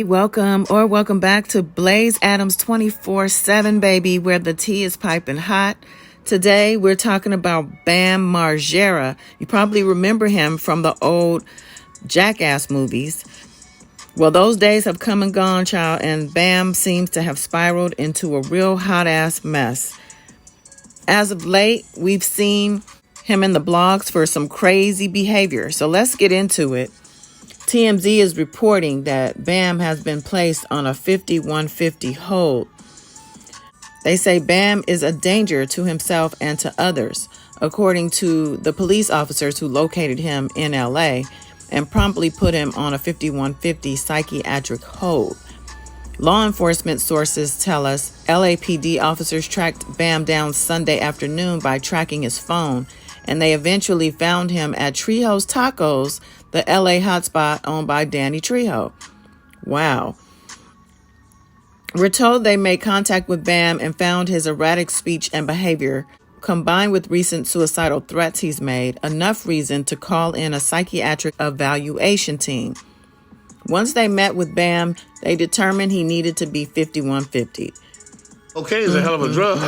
Welcome back to Blaze Adams 24/7, baby, where the tea is piping hot. Today, we're talking about Bam Margera. You probably remember him from the old Jackass movies. Well, those days have come and gone, child, and Bam seems to have spiraled into a real hot-ass mess. As of late, we've seen him in the blogs for some crazy behavior, so let's get into it. TMZ is reporting that Bam has been placed on a 5150 hold. They say Bam is a danger to himself and to others, according to the police officers who located him in LA and promptly put him on a 5150 psychiatric hold. Law enforcement sources tell us LAPD officers tracked Bam down Sunday afternoon by tracking his phone, and they eventually found him at Trejo's Tacos, the LA hotspot owned by Danny Trejo. Wow. We're told they made contact with Bam and found his erratic speech and behavior, combined with recent suicidal threats he's made, enough reason to call in a psychiatric evaluation team. Once they met with Bam, they determined he needed to be 5150. Okay, it's a hell of a drug.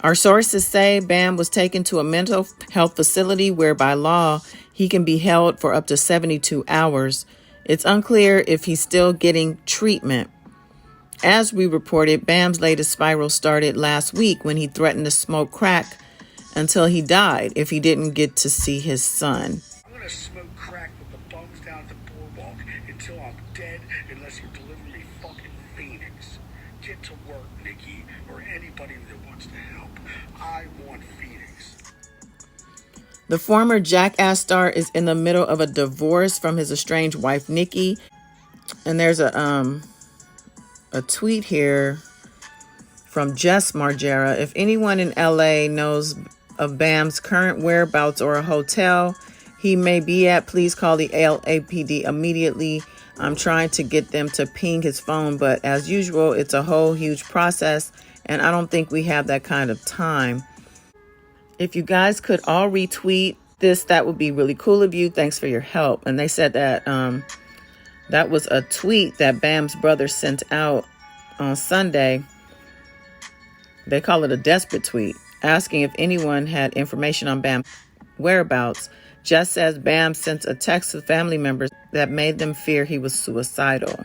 Our sources say Bam was taken to a mental health facility where by law he can be held for up to 72 hours. It's unclear if he's still getting treatment. As we reported, Bam's latest spiral started last week when he threatened to smoke crack until he died if he didn't get to see his son. I'm going to smoke crack with the bums down at the boardwalk until I'm dead unless you deliver me fucking Phoenix. Get to work, Nikki, or anybody that wants to help. I want Phoenix. The former Jackass star is in the middle of a divorce from his estranged wife, Nikki. And there's a tweet here from Jess Margera. If anyone in LA knows of Bam's current whereabouts or a hotel he may be at, please call the LAPD immediately. I'm trying to get them to ping his phone, but as usual, it's a whole huge process, and I don't think we have that kind of time. If you guys could all retweet this, that would be really cool of you. Thanks for your help. And they said that that was a tweet that Bam's brother sent out on Sunday. They call it a desperate tweet, asking if anyone had information on Bam's whereabouts. Jess says Bam sent a text to family members that made them fear he was suicidal.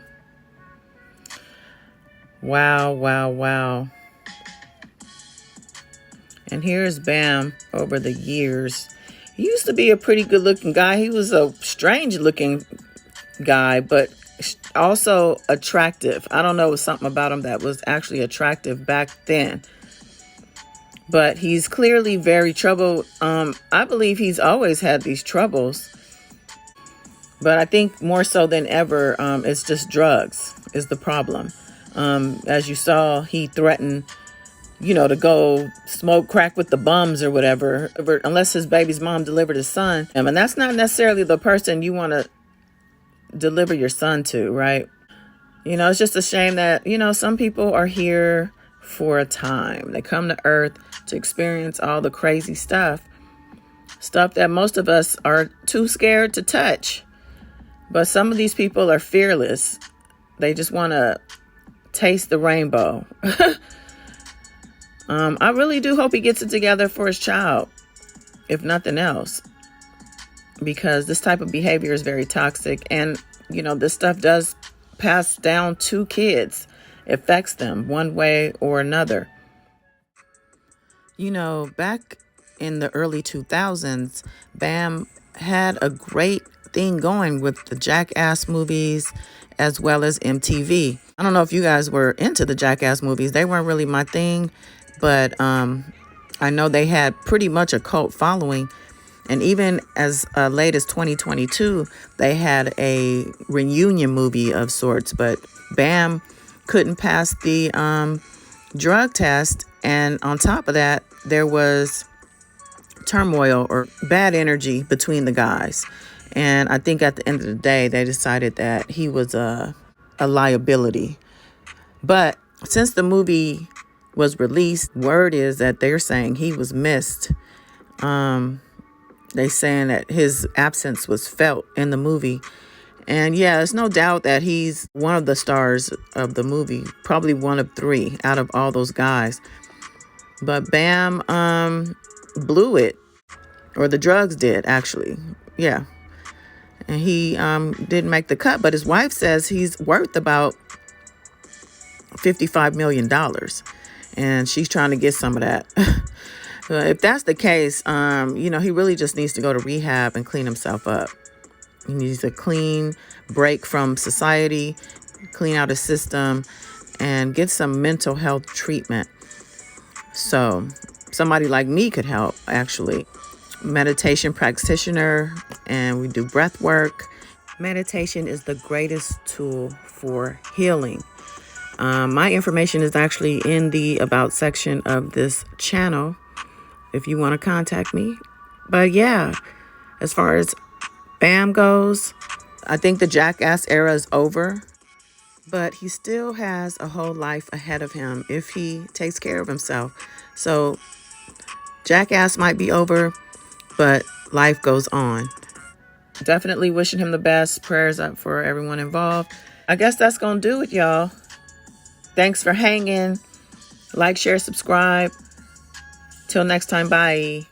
Wow, wow, wow. And here's Bam over the years. He used to be a pretty good-looking guy. He was a strange-looking guy, but also attractive. I don't know, it was something about him that was actually attractive back then. But he's clearly very troubled. I believe he's always had these troubles. But I think more so than ever, it's just drugs is the problem. As you saw, he threatened, to go smoke crack with the bums or whatever, unless his baby's mom delivered his son. And that's not necessarily the person you want to deliver your son to, right? It's just a shame that, some people are here for a time. They come to Earth to experience all the crazy stuff that most of us are too scared to touch. But some of these people are fearless. They just want to taste the rainbow. I really do hope he gets it together for his child, if nothing else, because this type of behavior is very toxic. And, this stuff does pass down to kids. It affects them one way or another. Back in the early 2000s, Bam had a great thing going with the Jackass movies as well as MTV. I don't know if you guys were into the Jackass movies. They weren't really my thing, but I know they had pretty much a cult following. And even as late as 2022, they had a reunion movie of sorts. But Bam couldn't pass the drug test. And on top of that, there was turmoil or bad energy between the guys. And I think at the end of the day, they decided that he was a liability. But since the movie was released, word is that they're saying he was missed. They saying that his absence was felt in the movie. And yeah, there's no doubt that he's one of the stars of the movie, probably one of three out of all those guys. But Bam blew it, or the drugs did, actually. Yeah. And he didn't make the cut, but his wife says he's worth about $55 million. And she's trying to get some of that. If that's the case, he really just needs to go to rehab and clean himself up. He needs a clean break from society, clean out his system, and get some mental health treatment. So somebody like me could help, actually. Meditation practitioner, and we do breath work. Meditation is the greatest tool for healing. My information is actually in the About section of this channel if you want to contact me. But yeah, as far as Bam goes, I think the Jackass era is over, but he still has a whole life ahead of him if he takes care of himself. So Jackass might be over, but life goes on. Definitely wishing him the best. Prayers up for everyone involved. I guess that's going to do it, y'all. Thanks for hanging. Like, share, subscribe. Till next time, bye.